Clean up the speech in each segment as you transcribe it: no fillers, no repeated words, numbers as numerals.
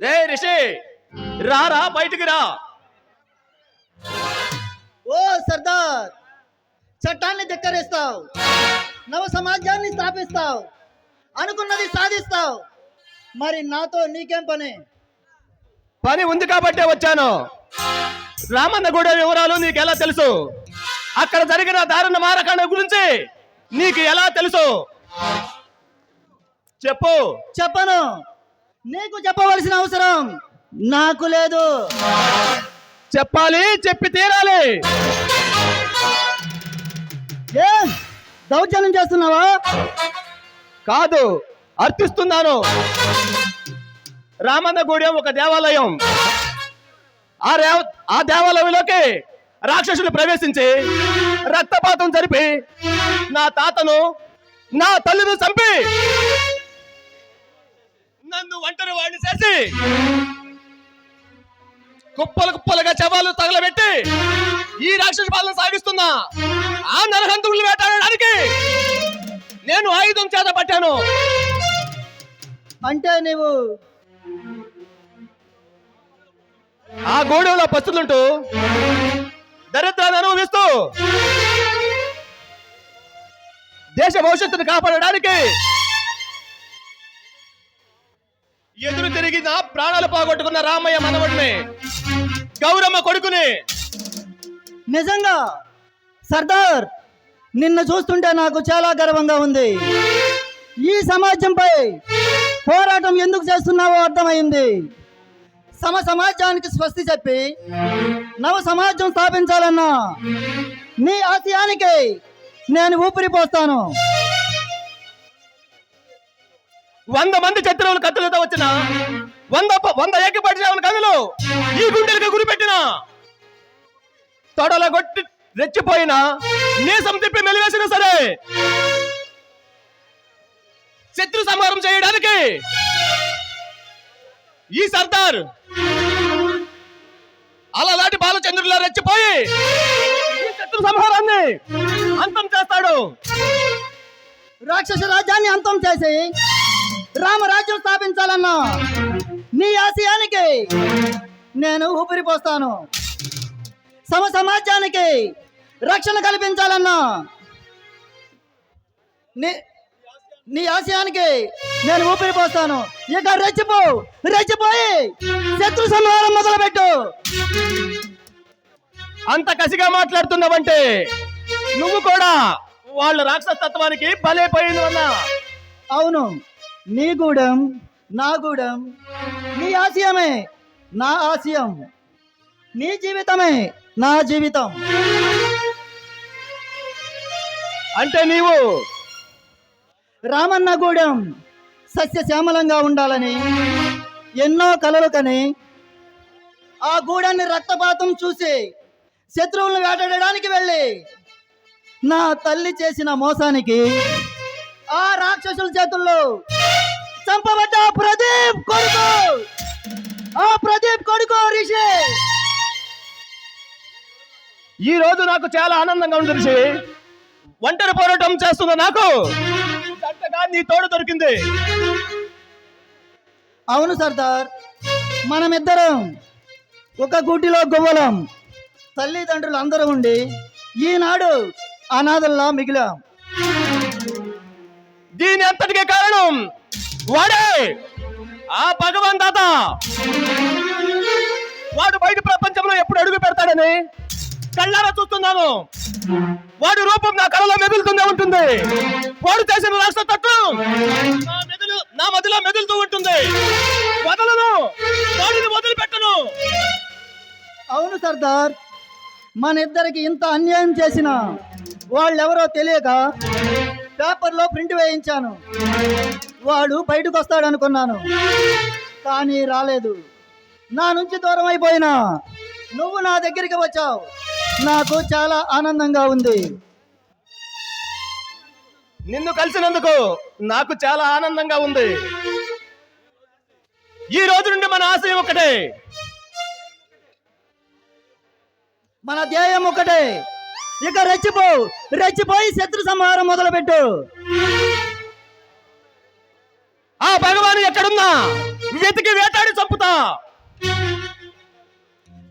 రే రిషి, రారా బయటికి రా. ఓ సర్దార్, చట్టాన్ని ధిక్కరిస్తావు, నవ సమాజాన్ని స్థాపిస్తావు, అనుకున్నది సాధిస్తావు. మరి నాతో నీకేం పని? పని ఉంది కాబట్టే వచ్చాను. రామన్నగూడెం వివరాలు నీకు ఎలా తెలుసు? అక్కడ జరిగిన దారుణ మారకాండ గురించి నీకు ఎలా తెలుసు? చెప్పు. చెప్పను. నీకు చెప్పవలసిన అవసరం నాకు లేదు. చెప్పాలి, చెప్పి తీరాలి. ఏ దౌర్జన్యం చేస్తున్నావా? కాదు, అర్థిస్తున్నాను. రామన్నగూడెం ఒక దేవాలయం. ఆ దేవాలయంలోకి రాక్షసులు ప్రవేశించి రక్తపాతం జరిపి నా తాతను, నా తల్లిని చంపి నన్ను ఒంటరి వాడిని చేసి కుప్పలు కుప్పలుగా శవాలు తగలబెట్టి ఈ రాక్షస పాలన సాగిస్తున్నా ఆ నరహంతులను వేటాడడానికి నేను ఆయుధం చేత పట్టాను. అంటే నీవు ఆ గూడెంలో పస్తులుంటూ దరిద్రాన్ని అనుభవిస్తూ దేశ భవిష్యత్తును కాపాడడానికి ఎదురు తిరిగి నా ప్రాణాలు పోగొట్టుకున్న రామయ్య మనవడిని, గౌరమ్మ కొడుకుని. నిజంగా సర్దార్, నిన్ను చూస్తుంటే నాకు చాలా గర్వంగా ఉంది. ఈ సమాజంపై పోరాటం ఎందుకు చేస్తున్నావో అర్థమైంది. సమాజానికి స్వస్తి చెప్పి నవ సమాజం స్థాపించాలన్నా నీ ఆశయానికి నేను ఊపిరి పోస్తాను. 100 మంది శత్రువులు కత్తులతో వచ్చిన 100 ఏకపడి కనులు ఈ గుండెలకు గురిపెట్టిన తొడల కొట్టి రెచ్చిపోయిన నీసం తిప్పి మెలివేసిన సరే శత్రు సంహారం చేయడానికి ఈ సర్దార్ అలలాంటి బాలచంద్రులా రెచ్చిపోయి ఈ శత్రు సంహారాన్ని అంతం చేస్తాడు. రాక్షస రాజ్యాన్ని అంతం చేసి రామరాజ్యం స్థాపించాలన్నా నీ ఆశయానికి నేను ఊపిరి పోస్తాను. సమాజానికి రక్షణ కల్పించాలన్నా నీ ఆశయానికి నేను ఊపిరి పోస్తాను. ఇక రెచ్చిపోయి శత్రు సంహారం మొదలుపెట్టు. అంత కసిగా మాట్లాడుతున్నావంటే నువ్వు కూడా వాళ్ళ రాక్షస తత్వానికి బలైపోయింది అన్నా. అవును, నీ గూడెం నా గూడెం, నీ ఆశయమే నా ఆశయం, నీ జీవితమే నా జీవితం. అంటే నీవు రామన్నగూడెం సస్యశ్యామలంగా ఉండాలని ఎన్నో కలలు కని ఆ గూడాన్ని రక్తపాతం చూసి శత్రువులను వేటాడడానికి వెళ్ళి నా తల్లి చేసిన మోసానికి ఆ రాక్షసుల చేతుల్లో చంపబడ్డ ప్రదీప్ కొడుకు రిషి. ఈ రోజు నాకు చాలా ఆనందంగా ఉంది రిషి. ఒంటరి పోరాటం చేస్తున్న నాకు చక్కగా నీ తోడు దొరికింది. అవును సర్దార్, మనమిద్దరం ఒక గూటిలో గువ్వలం. తల్లిదండ్రులు అందరూ ఉండి ఈనాడు అనాథల్లా మిగిలాం. దీని అంతటికే కారణం వాడే, ఆ భగవాన్ దాత. వాడు బయట ప్రపంచంలో ఎప్పుడు అడుగు పెడతాడని కళ్ళారా చూస్తున్నాను. వాడి రూపం నా కళలో మెదులుతూనే ఉంటుంది. వాడు చేసిన రాష్ట్ర తత్వం నా మదిలో మెదులుతూ ఉంటుంది. వదలను, వాడిని వదిలిపెట్టను. అవును సర్దార్, మన ఇద్దరికి ఇంత అన్యాయం చేసిన వాళ్ళెవరో తెలియక పేపర్లో ప్రింట్ వేయించాను. వాడు బయటకు వస్తాడనుకున్నాను, కానీ రాలేదు. నా నుంచి దూరం అయిపోయినా నువ్వు నా దగ్గరికి వచ్చావు. నాకు చాలా ఆనందంగా ఉంది. నిన్ను కలిసినందుకు నాకు చాలా ఆనందంగా ఉంది. ఈ రోజు నుండి మన ఆశయం ఒకటే, మన ధ్యేయం ఒకటే. ఇక రెచ్చిపోయి శత్రు సంహారం మొదలుపెట్టు. ఆ భగవాన్ ఎక్కడున్నా వెతికి వేటాడి చంపుతా.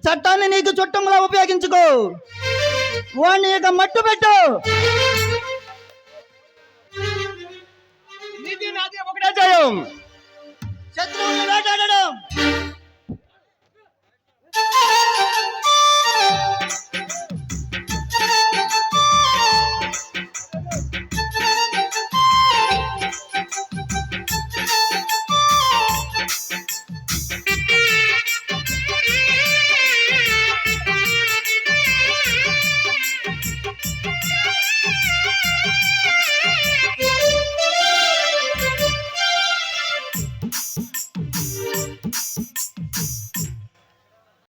చట్టాన్ని నీకు చుట్టంలా ఉపయోగించుకో. వాణ్ణి ఇక మట్టు పెట్టు. నీది నాది ఒకటే జయం. శత్రువుని వేటాడడం